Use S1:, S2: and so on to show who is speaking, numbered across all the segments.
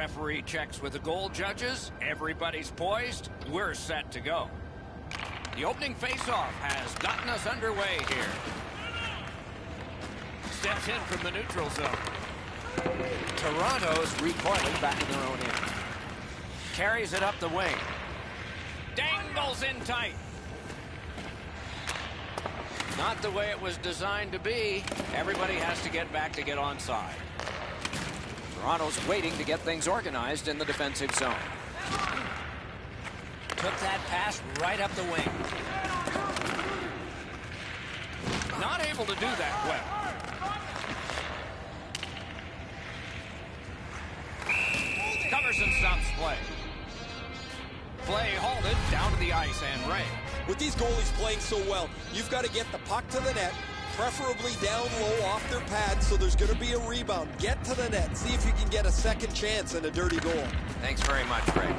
S1: referee checks with the goal judges. Everybody's poised. We're set to go. The opening face-off has gotten us underway here. Steps in from the neutral zone. Toronto's recoiling back in their own end. Carries it up the wing. Dangles in tight. Not the way it was designed to be. Everybody has to get back to get onside. Toronto's waiting to get things organized in the defensive zone. Took that pass right up the wing. Not able to do that well. Covers and stops play. Play halted down to the ice and Ray.
S2: With these goalies playing so well, you've got to get the puck to the net, preferably down low off their pads, so there's going to be a rebound. Get to the net. See if you can get a second chance and a dirty goal.
S1: Thanks very much, Ray.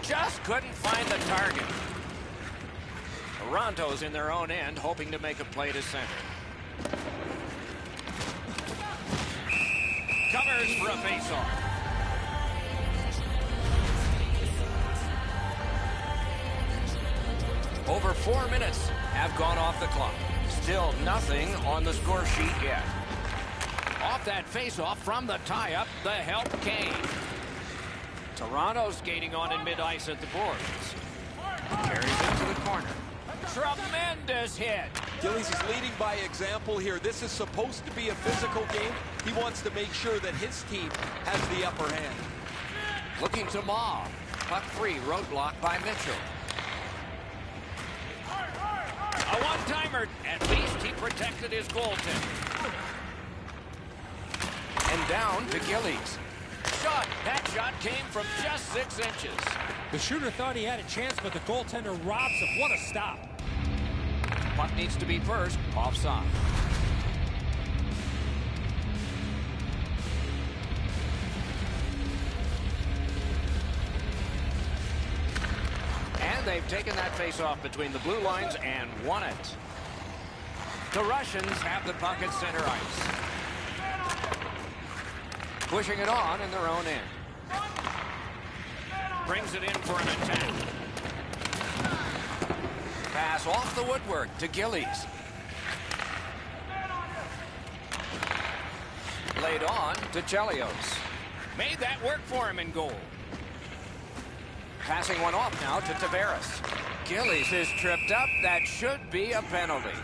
S1: Just couldn't find the target. Toronto's in their own end, hoping to make a play to center. Covers for a faceoff. Over 4 minutes have gone off the clock. Still nothing on the score sheet yet. Off that faceoff from the tie-up, the help came. Toronto skating on in mid-ice at the boards. Carries it to the corner. Tremendous hit.
S2: Gillies is leading by example here. This is supposed to be a physical game. He wants to make sure that his team has the upper hand.
S1: Looking to Maw. Puck free, roadblock by Mitchell. A one-timer. At least he protected his goaltender. And down to Gillies. Shot. That shot came from just 6 inches.
S3: The shooter thought he had a chance, but the goaltender robs him. What a stop.
S1: Puck needs to be first. Offside. And they've taken that face-off between the blue lines and won it. The Russians have the puck at center ice. Pushing it on in their own end. Brings it in for an attack. Pass off the woodwork to Gillies. Laid on to Chelios. Made that work for him in goal. Passing one off now to Tavares. Gillies is tripped up. That should be a penalty.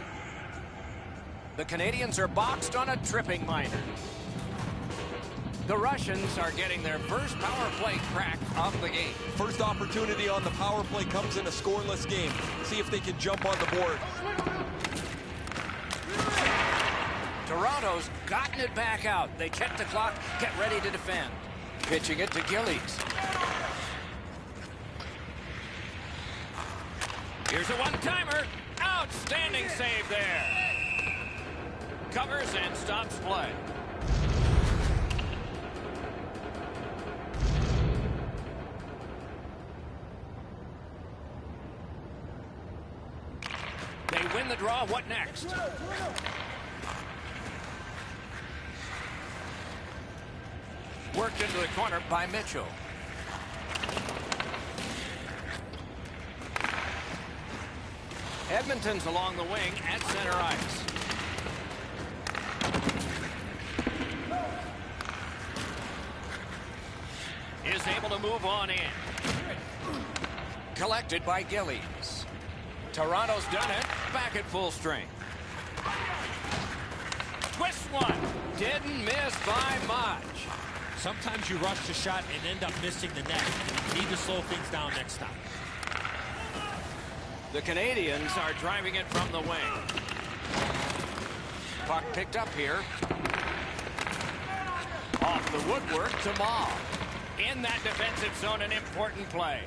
S1: The Canadians are boxed on a tripping minor. The Russians are getting their first power play crack of the game.
S2: First opportunity on the power play comes in a scoreless game. See if they can jump on the board.
S1: Toronto's gotten it back out. They check the clock, get ready to defend. Pitching it to Gillies. Here's a one-timer. Outstanding save there. Covers and stops play. They win the draw. What next? Worked into the corner by Mitchell. Edmonton's along the wing at center ice. Is able to move on in. Collected by Gillies. Toronto's done it. Back at full strength. Twist one. Didn't miss by much.
S3: Sometimes you rush the shot and end up missing the net. You need to slow things down next time.
S1: The Canadians are driving it from the wing. Puck picked up here. Off the woodwork to Maw. In that defensive zone, an important play.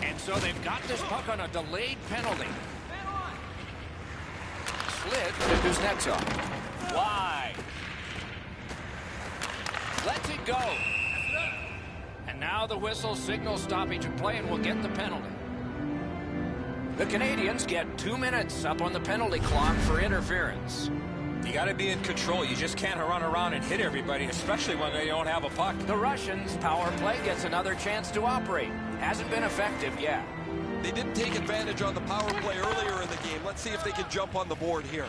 S1: And so they've got this puck on a delayed penalty. Slid to Kuznetsov. Wide. Lets it go. And now the whistle signals stoppage of play and will get the penalty. The Canadians get 2 minutes up on the penalty clock for interference.
S3: You got to be in control. You just can't run around and hit everybody, especially when they don't have a puck.
S1: The Russians' power play gets another chance to operate. Hasn't been effective yet.
S2: They didn't take advantage on the power play earlier in the game. Let's see if they can jump on the board here.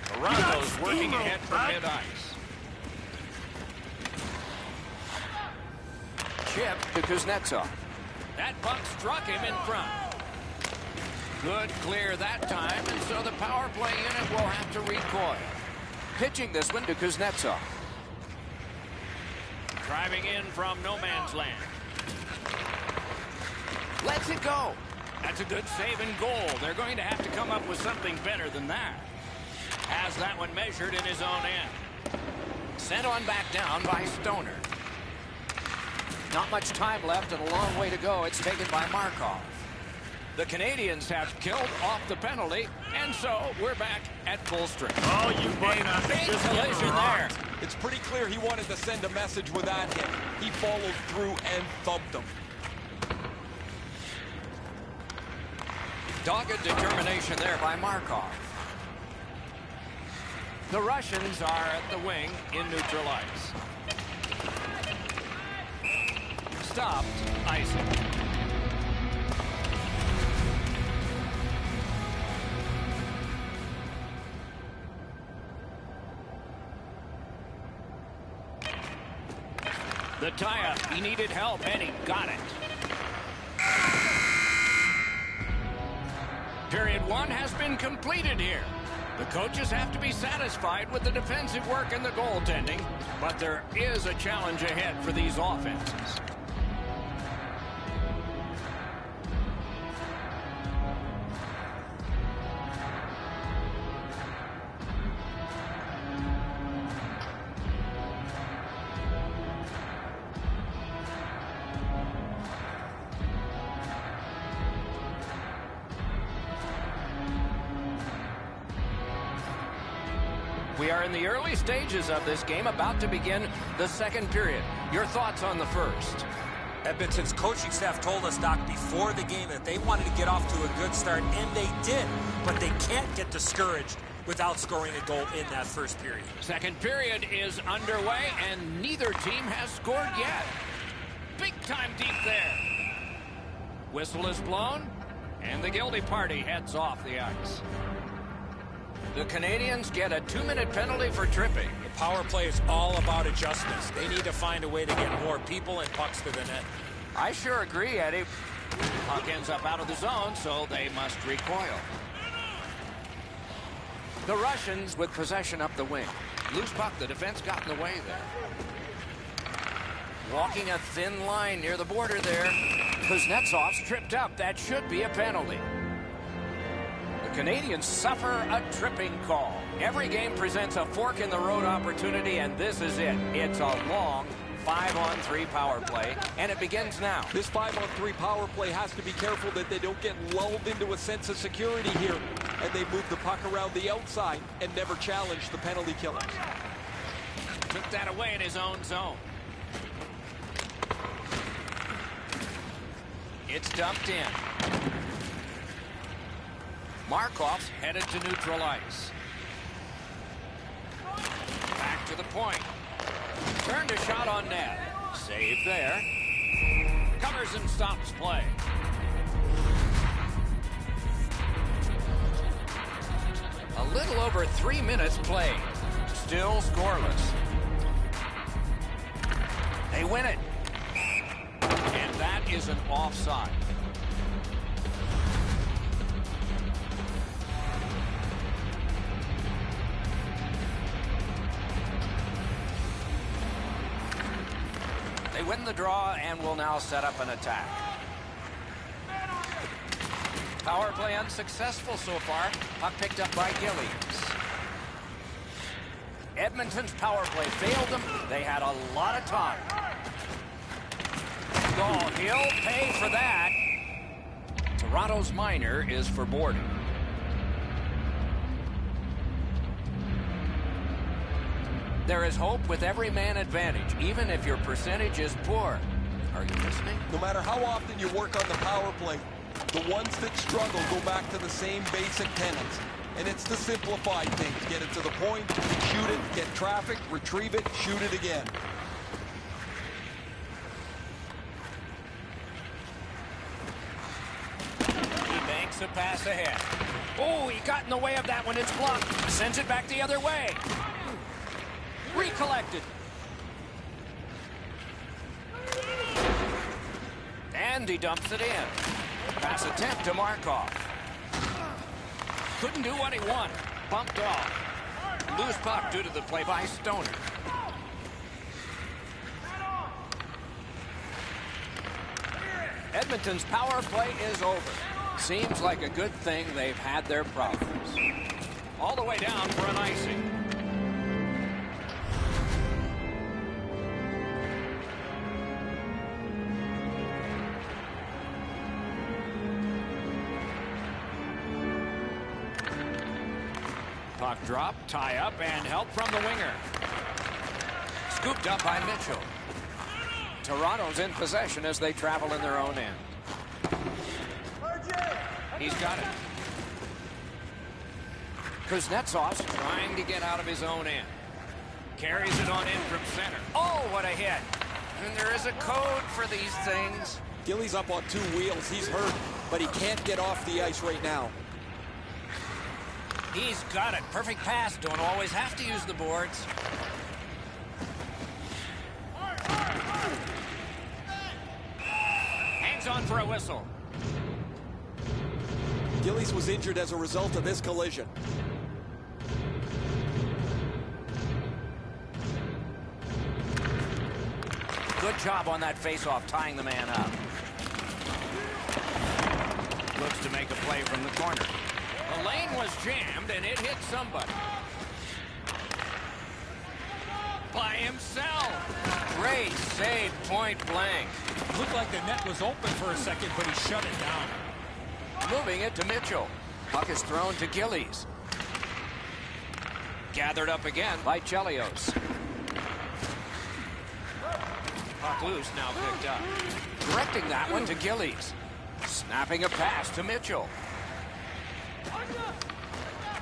S1: Toronto's working ahead from mid-ice. Chip to Kuznetsov. That puck struck him in front. Good clear that time, and so the power play unit will have to recoil. Pitching this one to Kuznetsov. Driving in from no man's land. Lets it go. That's a good save and goal. They're going to have to come up with something better than that. Has that one measured in his own end. Sent on back down by Stoner. Not much time left and a long way to go. It's taken by Markov. The Canadians have killed off the penalty, and so we're back at full strength.
S4: Oh, you big
S1: collision there.
S2: It's pretty clear he wanted to send a message with that hit. He followed through and thumped him.
S1: Dogged determination there by Markov. The Russians are at the wing in neutral ice. Stopped icing. The tie-up, he needed help, and he got it. Period one has been completed here. The coaches have to be satisfied with the defensive work and the goaltending, but there is a challenge ahead for these offenses. We are in the early stages of this game, about to begin the second period. Your thoughts on the first?
S3: Edmonton's coaching staff told us, Doc, before the game that they wanted to get off to a good start, and they did. But they can't get discouraged without scoring a goal in that first period.
S1: Second period is underway, and neither team has scored yet. Big time deep there. Whistle is blown, and the guilty party heads off the ice. The Canadians get a 2-minute penalty for tripping.
S3: The power play is all about adjustments. They need to find a way to get more people and pucks to the net.
S1: I sure agree, Eddie. Puck ends up out of the zone, so they must recoil. The Russians with possession up the wing. Loose puck, the defense got in the way there. Walking a thin line near the border there. Kuznetsov's tripped up. That should be a penalty. Canadians suffer a tripping call. Every game presents a fork-in-the-road opportunity, and this is it. It's a long 5-on-3 power play, and it begins now.
S2: This 5-on-3 power play has to be careful that they don't get lulled into a sense of security here, and they move the puck around the outside and never challenge the penalty killers.
S1: Took that away in his own zone. It's dumped in. Markov's headed to neutral ice. Back to the point. Turned a shot on net. Save there. Covers and stops play. A little over 3 minutes played. Still scoreless. They win it. And that is an offside. They win the draw and will now set up an attack. Power play unsuccessful so far. Puck picked up by Gillies. Edmonton's power play failed them. They had a lot of time. Oh, he'll pay for that. Toronto's minor is for boarding. There is hope with every man advantage, even if your percentage is poor. Are you listening?
S2: No matter how often you work on the power play, The ones that struggle go back to the same basic tenets. And it's the simplified things. Get it to the point, shoot it, get traffic, retrieve it, shoot it again.
S1: He banks a pass ahead. Oh, he got in the way of that one. It's blocked. Sends it back the other way. Recollected. And he dumps it in. Pass attempt to Markov. Couldn't do what he wanted. Bumped off. Loose puck due to the play by Stoner. Edmonton's power play is over. Seems like a good thing they've had their problems. All the way down for an icing. Puck drop, tie up, and help from the winger. Scooped up by Mitchell. Toronto's in possession as they travel in their own end. He's got it. Kuznetsov's trying to get out of his own end. Carries it on in from center. Oh, what a hit. And there is a code for these things.
S2: Gilly's up on 2 wheels. He's hurt, but he can't get off the ice right now.
S1: He's got it. Perfect pass. Don't always have to use the boards. Hangs on for a whistle.
S2: Gillies was injured as a result of this collision.
S1: Good job on that faceoff, tying the man up. Looks to make a play from the corner. The lane was jammed, and it hit somebody. By himself. Great save, point blank.
S3: Looked like the net was open for a second, but he shut it down.
S1: Moving it to Mitchell. Puck is thrown to Gillies. Gathered up again by Chelios. Puck loose, now picked up. Directing that one to Gillies. Snapping a pass to Mitchell.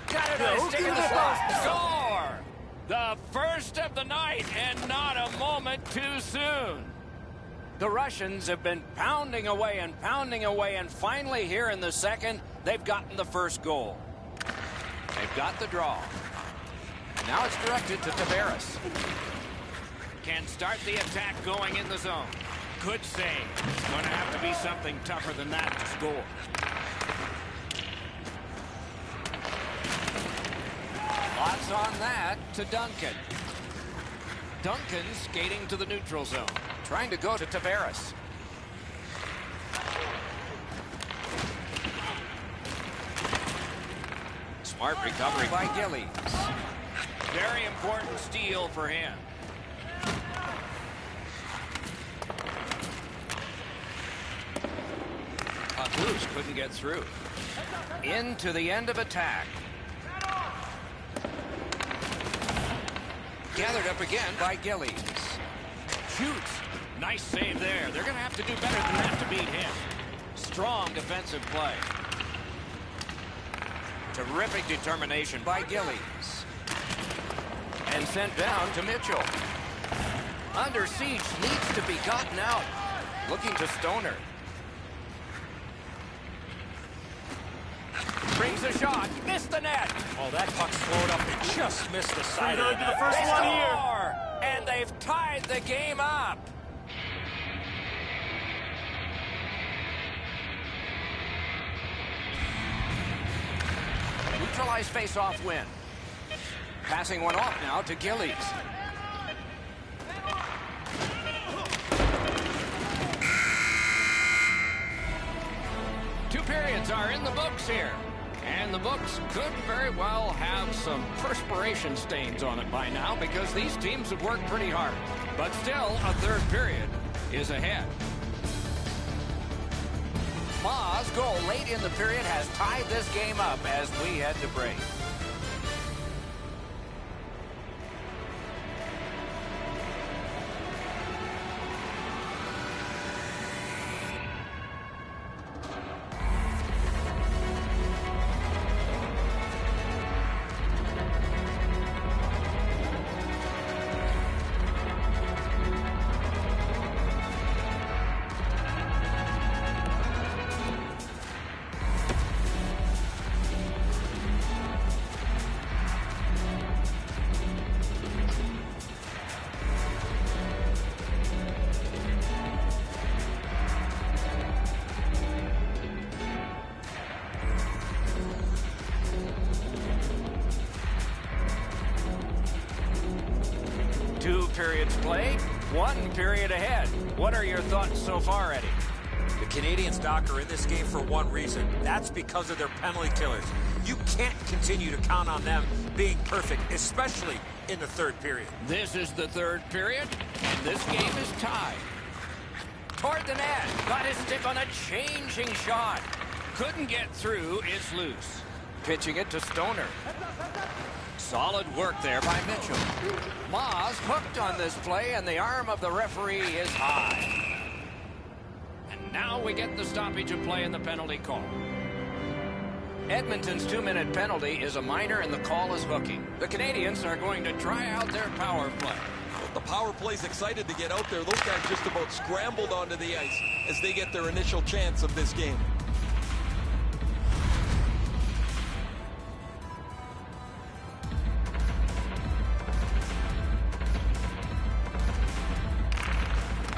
S1: Got it on a stick of the slot. Score! The first of the night, and not a moment too soon. The Russians have been pounding away, and finally here in the second, they've gotten the first goal. They've got the draw. Now it's directed to Tavares. Can start the attack going in the zone. Good save. It's going to have to be something tougher than that to score. Lots on that to Duncan. Duncan skating to the neutral zone. Trying to go to Tavares. Smart recovery by Gillies. Very important steal for him. Puck loose, couldn't get through. Into the end of attack. Gathered up again by Gillies. Shoots. Nice save there. They're going to have to do better than that to beat him. Strong defensive play. Terrific determination by Gillies. And sent down to Mitchell. Under siege, needs to be gotten out. Looking to Stoner. Brings a shot. Missed the net.
S3: Oh, that puck slowed up and just missed the side of the net.
S1: The first one here. And they've tied the game up. Neutralized face-off win. Passing one off now to Gillies. Two periods are in the books here. And the books could very well have some perspiration stains on it by now because these teams have worked pretty hard. But still, a third period is ahead. Ma's goal late in the period has tied this game up as we head to break. periods played, 1 period ahead. What are your thoughts so far, Eddie?
S3: The Canadians, Doc, are in this game for one reason. That's because of their penalty killers. You can't continue to count on them being perfect, especially in the third period.
S1: This is the third period, and this game is tied. Toward the net, got his stick on a changing shot. Couldn't get through, is loose. Pitching it to Stoner. Solid work there by Mitchell. Ma's hooked on this play, and the arm of the referee is high. And now we get the stoppage of play in the penalty call. Edmonton's 2-minute penalty is a minor, and the call is hooking. The Canadians are going to try out their power play.
S2: The power play's excited to get out there. Those guys just about scrambled onto the ice as they get their initial chance of this game.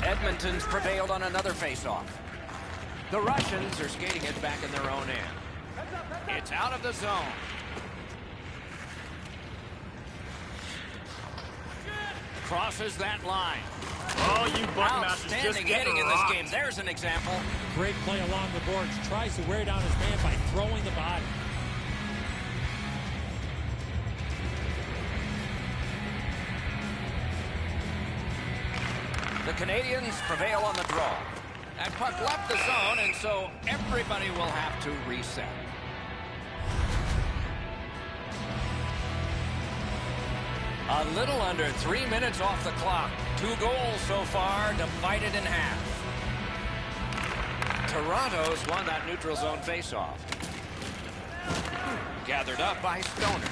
S1: Edmonton's prevailed on another faceoff. The Russians are skating it back in their own end. It's out of the zone. Crosses that line.
S4: Oh, you Buckmasters just
S1: Outstanding hitting in this game. There's an example.
S5: Great play along the boards. Tries to wear down his man by throwing the body.
S1: The Canadians prevail on the draw. That puck left the zone, and so everybody will have to reset. A little under 3 minutes off the clock. 2 goals so far, divided in half. Toronto's won that neutral zone faceoff. Gathered up by Stoner.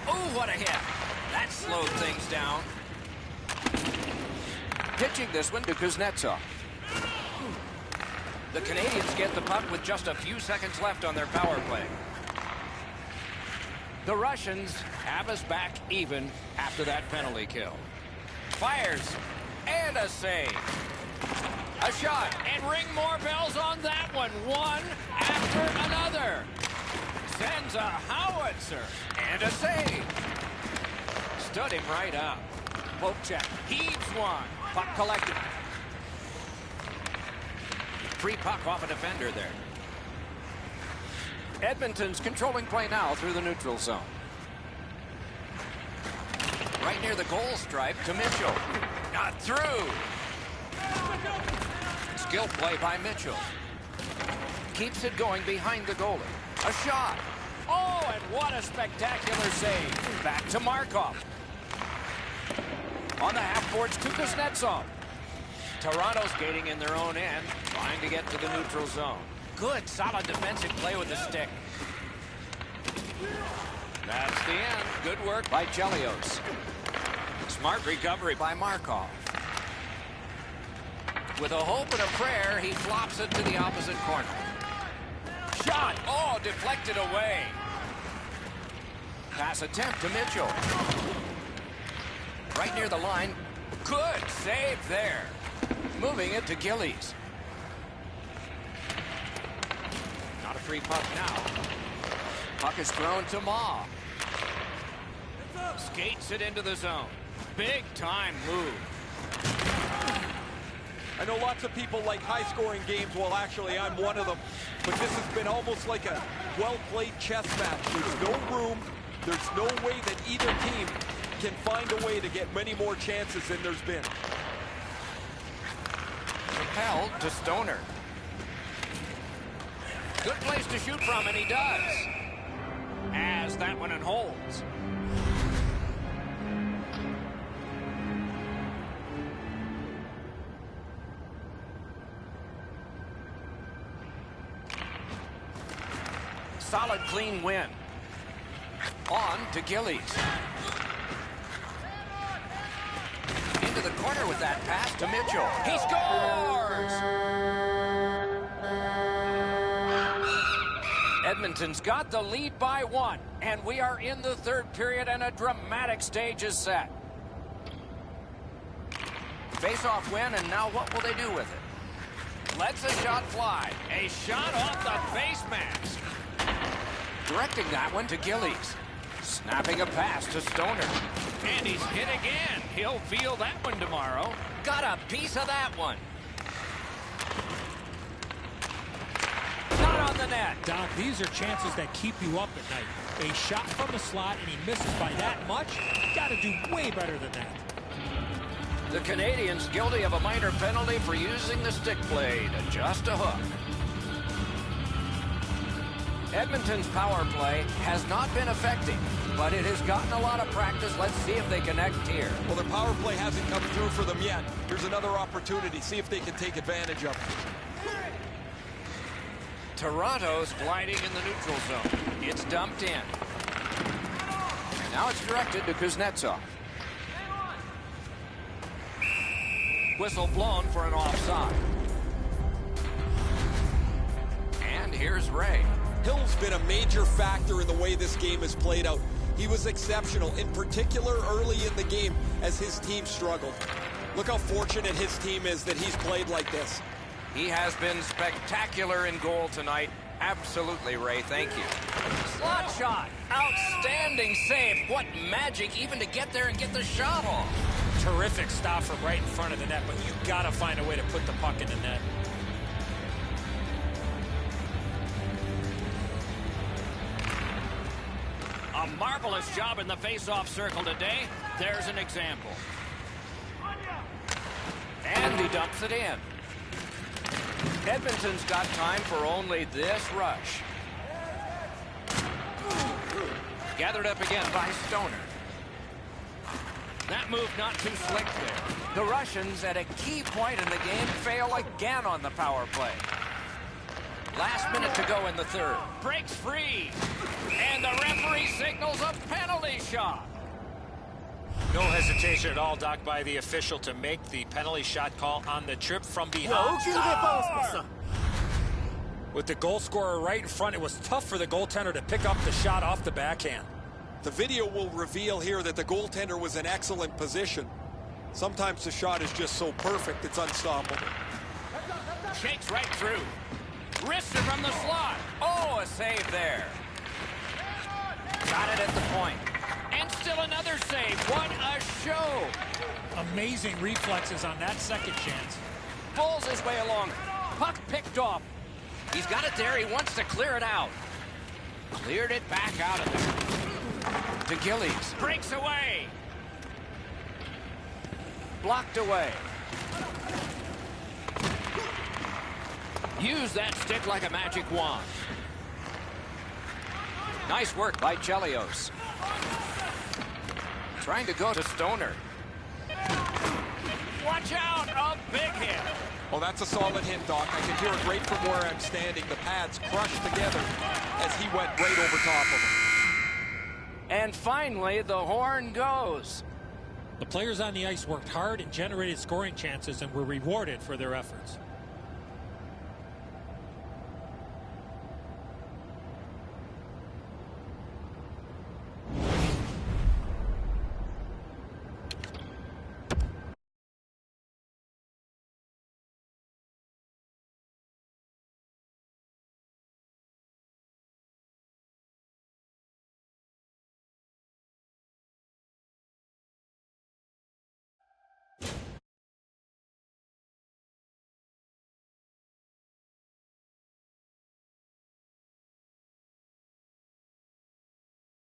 S1: Oh, what a hit. That slowed things down. Pitching this one to Kuznetsov. The Canadians get the puck with just a few seconds left on their power play. The Russians have us back even after that penalty kill. Fires, and a save. A shot, and ring more bells on that one. One after another. Sends a howitzer, and a save. Stood him right up. Poke check, heaves one. Puck collected. Free puck off a defender there. Edmonton's controlling play now through the neutral zone. Right near the goal stripe to Mitchell. Not through. Skill play by Mitchell. Keeps it going behind the goalie. A shot. Oh, and what a spectacular save. Back to Markov. On the half boards to Kuznetsov. Toronto skating in their own end, trying to get to the neutral zone. Good, solid defensive play with the stick. That's the end. Good work by Chelios. Smart recovery by Markov. With a hope and a prayer, he flops it to the opposite corner. Shot! Oh, deflected away. Pass attempt to Mitchell. Right near the line. Good save there. Moving it to Gillies. Not a free puck now. Puck is thrown to Ma. Skates it into the zone. Big time move.
S2: I know lots of people like high-scoring games. Well, actually, I'm one of them. But this has been almost like a well-played chess match. There's no room. There's no way that either team can find a way to get many more chances than there's been.
S1: Propelled to Stoner. Good place to shoot from, and he does. As that one and holds. Solid, clean win. On to Gillies. Into the corner with that pass to Mitchell. He scores! Edmonton's got the lead by 1, and we are in the third period, and a dramatic stage is set. Face-off win, and now what will they do with it? Lets a shot fly. A shot off the face mask. Directing that one to Gillies. Snapping a pass to Stoner. And he's hit again. He'll feel that one tomorrow. Got a piece of that one. Not on the net.
S5: Doc, these are chances that keep you up at night. A shot from the slot and he misses by that much. Got to do way better than that.
S1: The Canadians guilty of a minor penalty for using the stick blade. Just a hook. Edmonton's power play has not been effective, but it has gotten a lot of practice. Let's see if they connect here.
S2: Well, their power play hasn't come through for them yet. Here's another opportunity. See if they can take advantage of it.
S1: Toronto's gliding in the neutral zone. It's dumped in. Now it's directed to Kuznetsov. Whistle blown for an offside. And here's Ray.
S2: Hill's been a major factor in the way this game has played out. He was exceptional, in particular early in the game as his team struggled. Look how fortunate his team is that he's played like this.
S1: He has been spectacular in goal tonight. Absolutely, Ray. Thank you. Slot shot. Outstanding save. What magic even to get there and get the shot off.
S3: Terrific stop from right in front of the net, but you got to find a way to put the puck in the net.
S1: A marvelous job in the face-off circle today. There's an example. And he dumps it in. Edmonton's got time for only this rush. Gathered up again by Stoner. That move not too slick there. The Russians at a key point in the game fail again on the power play. Last minute to go in the third. Breaks free. And the referee signals a penalty shot.
S3: No hesitation at all, Doc, by the official to make the penalty shot call on the trip from behind. With the goal scorer right in front, it was tough for the goaltender to pick up the shot off the backhand.
S2: The video will reveal here that the goaltender was in excellent position. Sometimes the shot is just so perfect, it's unstoppable.
S1: Shakes right through. Wrists it from the slot. Oh, a save there. Got it at the point. And still another save. What a show.
S5: Amazing reflexes on that second chance.
S1: Pulls his way along. Puck picked off. He's got it there. He wants to clear it out. Cleared it back out of there. To Gillies. Breaks away. Blocked away. Use that stick like a magic wand. Nice work by Chelios. Trying to go to Stoner. Watch out, a big hit.
S2: Oh, that's a solid hit, Doc. I can hear it right from where I'm standing. The pads crushed together as he went right over top of him.
S1: And finally, the horn goes.
S5: The players on the ice worked hard and generated scoring chances and were rewarded for their efforts.